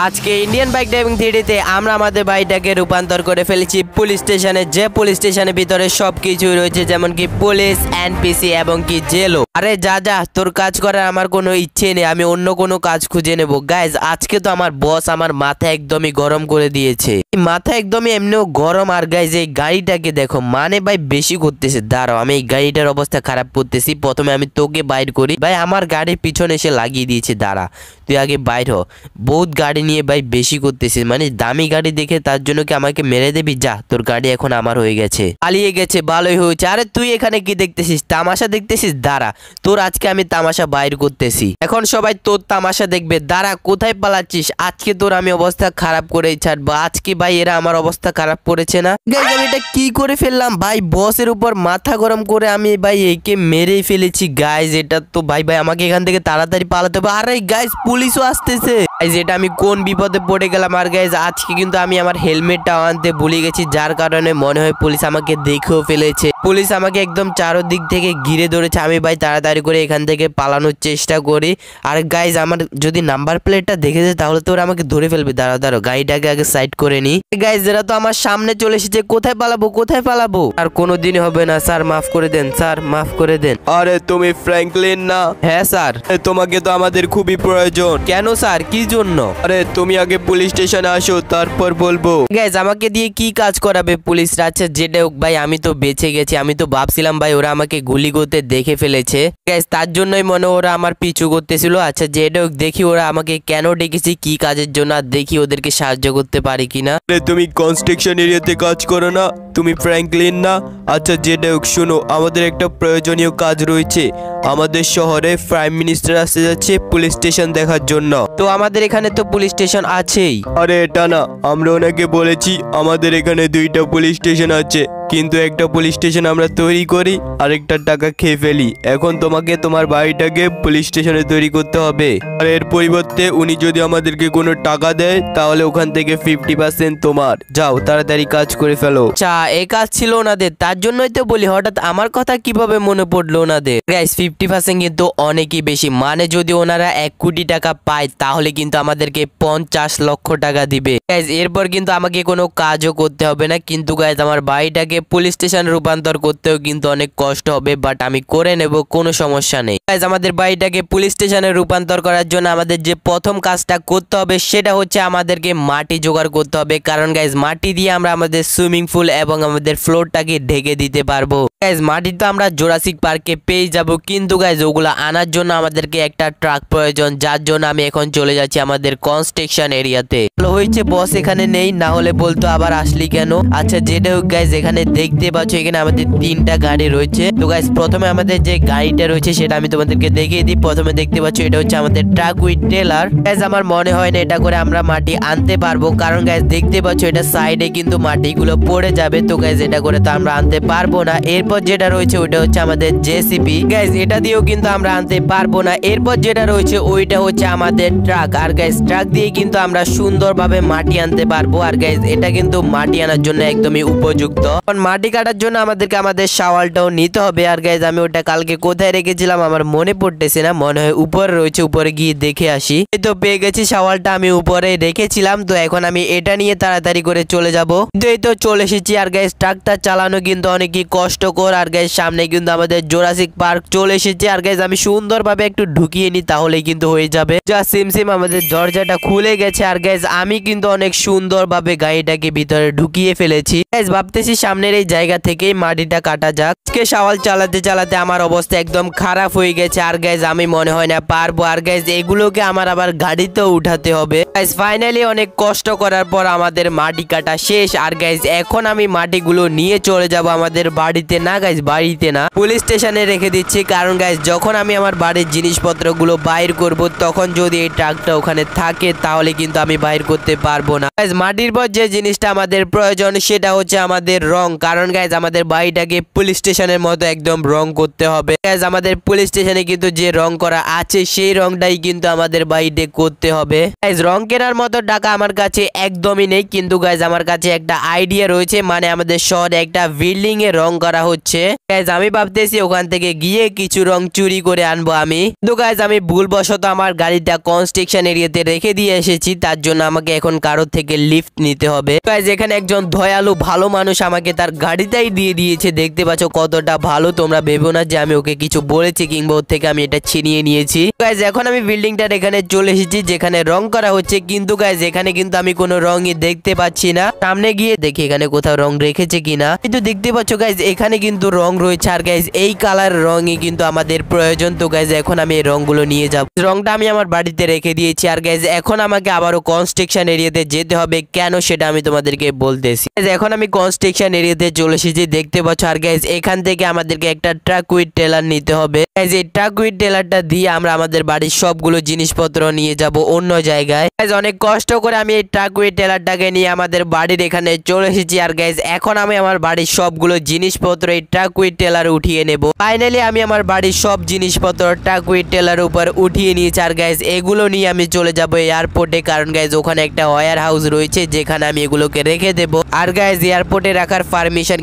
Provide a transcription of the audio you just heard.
আজকে Indian bike driving থ্রিডিতে আমরা আমাদের বাইকটাকে রূপান্তর করে ফেলেছি পুলিশ স্টেশনে, যে পুলিশ স্টেশনের ভিতরে সবকিছু রয়েছে, যেমন কি পুলিশ, এনপিসি এবং কি জেলও। আরে যা যা, তোর কাজ করার আমার কোনো ইচ্ছে নেই, আমি অন্য কোনো কাজ খুঁজে নেব। গাইজ আজকে তো আমার বস আমার মাথা একদমই গরম করে দিয়েছে, মাথা একদমই এমনিও গরম। আর গাইজ এই গাড়িটাকে দেখো, মানে ভাই বেশি করতেছে। দাঁড়াও, আমি এই গাড়িটার অবস্থা খারাপ করতেছি। প্রথমে আমি তোকে বাইর করি। ভাই আমার গাড়ির পিছনে এসে লাগিয়ে দিয়েছে, দাঁড়া তুই আগে বাইর হ। বহুত গাড়ি নিয়ে ভাই বেশি করতেছিস, মানে দামি গাড়ি দেখে তার জন্য কি আমাকে মেরে দেবি? যা, তোর গাড়ি এখন আমার হয়ে গেছে, পালিয়ে গেছে, ভালোই হয়েছে। আরে তুই এখানে কি দেখতেছিস? তামাশা দেখতেছিস? দাঁড়া, তোর আজকে আমি তামাশা বাইর করতেছি। এখন সবাই তোর তামাশা দেখবে। দাঁড়া, কোথায় পালাচ্ছিস? আজকে তোর আমি অবস্থা খারাপ করে ছাড়বো। আজকে ভাই এরা আমার অবস্থা খারাপ করেছে না। গাইজ আমি এটা কি করে ফেললাম ভাই? বসের উপর মাথা গরম করে আমি ভাই একে মেরেই ফেলেছি। গাইজ এটা তো ভাই আমাকে এখান থেকে তাড়াতাড়ি পালাতে হবে। আরে গাইজ পুলিশও আসতেছে। গাইজ এটা আমি কোন বিপদে পড়ে গেলাম। আর গাইজ আজকে কিন্তু আমি আমার হেলমেটটা আনতে ভুলে গেছি, যার কারণে মনে হয় পুলিশ আমাকে দেখেও ফেলেছে। পুলিশ আমাকে একদম চারদিক থেকে ঘিরে ধরেছে। আমি ভাই তাড়াতাড়ি করে এখান থেকে পালানোর চেষ্টা করি। আর গাইজ আমার যদি নাম্বার প্লেটটা দেখেছে তাহলে তো ওরা আমাকে ধরে ফেলবে। দাঁড়াও দাঁড়াও, গাড়িটাকে আগে সাইড করে নি। গাইজ এরা তো আমার সামনে চলে এসেছে, কোথায় পালাবো কোথায় পালাবো? আর কোনোদিন হবে না স্যার, মাফ করে দেন স্যার, মাফ করে দেন। আরে তুমি ফ্র্যাঙ্কলিন না? হ্যাঁ স্যার। তোমাকে তো আমাদের খুবই প্রয়োজন। কেন স্যার, কি জন্য? আরে তুমি আগে পুলিশ স্টেশনে আসো, তারপর বলবো। গাইজ আমাকে দিয়ে কি কাজ করাবে পুলিশরা? আচ্ছা যেটা হোক ভাই, আমি তো বেঁচে গেছি। আমি তো ভাবছিলাম ভাই ওরা আমাকে গুলি করতে দেখে ফেলেছে। গাইজ তার জন্যই মনে ওরা আমার পিছু করতেছিল। আচ্ছা যেটা হোক, দেখি ওরা আমাকে কেন ডেকেছে, কি কাজের জন্য, আর দেখি ওদেরকে সাহায্য করতে পারি কিনা। আরে তুমি কনস্ট্রাকশন এরিয়াতে কাজ করো না? তুমি ফ্র্যাঙ্কলিন না? আচ্ছা যেটা হোক, শোনো, আমাদের একটা প্রয়োজনীয় কাজ রয়েছে। আমাদের শহরে প্রাইম মিনিস্টার আসতে যাচ্ছে পুলিশ স্টেশন দেখার জন্য। তো আমাদের এখানে তো পুলিশ স্টেশন আছেই। আরে এটা না, আমরা ওনাকে বলেছি আমাদের এখানে 2টা পুলিশ স্টেশন আছে, কিন্তু একটা পুলিশ স্টেশন আমরা তৈরি করি, আরেকটার টাকা খেয়ে ফেলি। এখন তোমাকে তোমার বাড়িটাকে পুলিশ স্টেশনে তৈরি করতে হবে। আর এর পরিবর্তে উনি যদি আমাদেরকে কোনো টাকা দেয় তাহলে ওখান থেকে 50% তোমার। যাও তাড়াতাড়ি কাজ করে ফেলো। আচ্ছা এই কাজ ছিল ওনাদের, তার জন্যই তো বলি হঠাৎ আমার কথা কিভাবে মনে পড়লো ওনাদের। গাইস 50% কিন্তু অনেকই বেশি, মানে যদি ওনারা 1 কোটি টাকা পায় তাহলে কিন্তু আমাদেরকে 50 লক্ষ টাকা দিবে। গাইস এরপর কিন্তু আমাকে কোনো কাজও করতে হবে না, কিন্তু গাইস আমার বাড়িটাকে পুলিশ স্টেশন রূপান্তর করতেও কিন্তু অনেক কষ্ট হবে, বাট আমি করে নেব, কোনো সমস্যা নেই। গাইস আমাদের বাড়িটাকে পুলিশ স্টেশনে রূপান্তর করার জন্য আমাদের যে প্রথম কাজটা করতে হবে সেটা হচ্ছে আমাদেরকে মাটি জোগাড় করতে হবে। কারণ গাইস মাটি দিয়ে আমরা আমাদের সুইমিং পুল এবং আমাদের ফ্লোরটাকে ঢেকে দিতে পারবো। গাইস মাটি তো আমরা জুরাসিক পার্কে পেয়ে যাব, কিন্তু গাইস ওগুলো আনার জন্য আমাদেরকে একটা ট্রাক প্রয়োজন, যার জন্য আমি এখন চলে যাচ্ছি আমাদের কনস্ট্রাকশন এরিয়াতে। ভালো হয়েছে বস এখানে নেই, না হলে বলতো আবার আসলি কেন। আচ্ছা যেটা হোক গাইস, এখানে দেখতে পাচ্ছ এখানে আমাদের 3টা গাড়ি রয়েছে। তো গাইস প্রথমে আমাদের যে গাড়িটা রয়েছে সেটা আমি তোমাদেরকে দেখিয়ে দিই। প্রথমে দেখতে পাচ্ছ এটা হচ্ছে আমাদের ট্রাক উইথ ট্রেলার। গাইস আমার মনে হয় না এটা করে আমরা মাটি আনতে পারবো, কারণ গাইস দেখতে পাচ্ছ এটা সাইডে কিন্তু মাটিগুলো পড়ে যাবে। তো গাইস এটা করে তো আমরা আনতে পারবো না। এরপর যেটা রয়েছে ওইটা হচ্ছে আমাদের জেসিপি। গাইস এটা দিয়েও কিন্তু আমরা আনতে পারবো না। এরপর যেটা রয়েছে ওইটা হচ্ছে আমাদের ট্রাক। আর গাইস ট্রাক দিয়ে কিন্তু আমরা সুন্দরভাবে মাটি আনতে পারবো। আর গাইস এটা কিন্তু মাটি আনার জন্য একদমই উপযুক্ত। কারণ মাটি কাটার জন্য আমাদেরকে আমাদের শাওয়ালটাও নিতে হবে। আর গাইস আমি ওটা কালকে কোথায় রেখেছিলাম আমার মনে পড়তেছে না, মনে হয় উপরে রয়েছে, উপরে গিয়ে দেখে আসি। এই তো পেয়ে গেছি শাওয়ালটা, আমি উপরে রেখেছিলাম। তো এখন আমি এটা নিয়ে তাড়াতাড়ি করে চলে যাব। কিন্তু এই তো চলে এসেছি। আর গাইস ট্রাকটা চালানো কিন্তু অনেকই কষ্টকর। আর গাইস সামনে কিন্তু আমাদের জুরাসিক পার্ক চলে এসেছে। আর গাইস আমি সুন্দরভাবে একটু ঢুকিয়ে নি, তাহলেই কিন্তু হয়ে যাবে। যা সিম আমাদের দরজাটা খুলে গেছে। আর গাইস আমি কিন্তু অনেক সুন্দরভাবে গাড়িটাকে ভিতরে ঢুকিয়ে ফেলেছি। গাইস ভাবতেছি সামনের এই জায়গা থেকেই মাটিটা কাটা যাক। আজকে শাওয়াল চালাতে চালাতে আমার অবস্থা একদম খারাপ হয়ে গেছে। আর গাইস আমি মনে হয় না পারবো। আর গাইস এগুলোকে আমার আবার গাড়িতেও উঠাতে হবে। গাইস ফাইনালি অনেক কষ্ট করার পর আমাদের মাটি কাটা শেষ। আর গাইস এখন আমি মাটিগুলো নিয়ে চলে যাব আমাদের বাড়িতে। না গাইস বাড়িতে না, পুলিশ স্টেশনে রেখে দিচ্ছি। কারণ গাইস যখন আমি আমার বাড়ির জিনিসপত্রগুলো বাইর করব তখন যদি এই ট্রাকটা ওখানে থাকে তাহলে কিন্তু আমি বাইর করতে পারবো না। গাইজ মাটির পর যে জিনিসটা আমাদের প্রয়োজন সেটা হচ্ছে আমাদের রং, কারণ গাইজ আমাদের বাড়িটাকে পুলিশ স্টেশনের মতো একদম রং করতে হবে। গাইজ আমাদের পুলিশ স্টেশনে কিন্তু যে রং করা আছে সেই রংটাই কিন্তু আমাদের বাড়িতে করতে হবে। গাইজ রং কেনার মতো টাকা আমার কাছে একদমই নেই, কিন্তু গাইজ আমার কাছে একটা আইডিয়া রয়েছে, মানে আমাদের শহরে একটা বিল্ডিং এ রং করা হচ্ছে। গাইজ আমি ভাবতেছি ওখান থেকে গিয়ে কিছু রং চুরি করে আনবো আমি। কিন্তু গাইজ আমি ভুলবশত আমার গাড়িটা কনস্ট্রাকশন এরিয়াতে রেখে দিয়ে এসেছি, তার জন্য আমাকে এখন কারো থেকে লিফট নিতে হবে। গাইজ এখানে একজন দয়ালু ভালো মানুষ আমাকে তার গাড়িটাই দিয়ে দিয়েছে, দেখতে পাচ্ছ কতটা ভালো। তোমরা ভেবো না যে আমি ওকে কিছু বলেছি কিংবা ওর থেকে আমি এটা ছিনিয়ে নিয়েছি। গাইজ এখন আমি বিল্ডিংটার এখানে চলে এসেছি যেখানে রং করা হচ্ছে, কিন্তু গাইজ এখানে কিন্তু আমি কোনো রঙই দেখতে পাচ্ছি না। সামনে গিয়ে দেখি এখানে কোথাও রং রেখেছে কিনা, কিন্তু দেখতে পাচ্ছ গাইজ এখানে কিন্তু রং রয়েছে। আর গাইজ এই কালার রঙই কিন্তু আমাদের প্রয়োজন। তো গাইজ এখন আমি এই রংগুলো নিয়ে যাব। রংটা আমি আমার বাড়িতে রেখে দিয়েছি। আর গাইজ এখন আমাকে আবারও কনস্ট্রাকশন এরিয়াতে যেতে হবে, কেন সেটা আমি তোমাদেরকে বলতেছি। এখন আমি কনস্ট্রাকশন এরিয়াতে চলে এসেছি, দেখতে পাচ্ছ। আর গাইজ এখান থেকে আমাদেরকে একটা ট্রাক উইথ টেলার নিতে হবে। গাইজ এই ট্রাক উইথ টেলারটা দিয়ে আমরা আমাদের বাড়ির সবগুলো জিনিসপত্র নিয়ে যাব অন্য জায়গায়। গাইজ অনেক কষ্ট করে আমি এই ট্রাক উইথ টেলারটাকে নিয়ে আমাদের বাড়ির এখানে চলে এসেছি। আর গাইজ এখন আমি আমার বাড়ির সবগুলো জিনিসপত্র এই ট্রাক উইথ টেলার উঠিয়ে নেব। ফাইনালি আমি আমার বাড়ির সব জিনিসপত্র ট্রাক উইথ টেলার উপর উঠিয়ে নিয়েছি। আর গাইজ এগুলো নিয়ে আমি চলে যাব এয়ারপোর্টে, কারণ গাইজ ওখানে একটা ওয়্যার হাউস রয়েছে যেখানে আমি এগুলোকে রেখে দেব। আর গাইজ এয়ারপোর্টে রাখার পারমিশন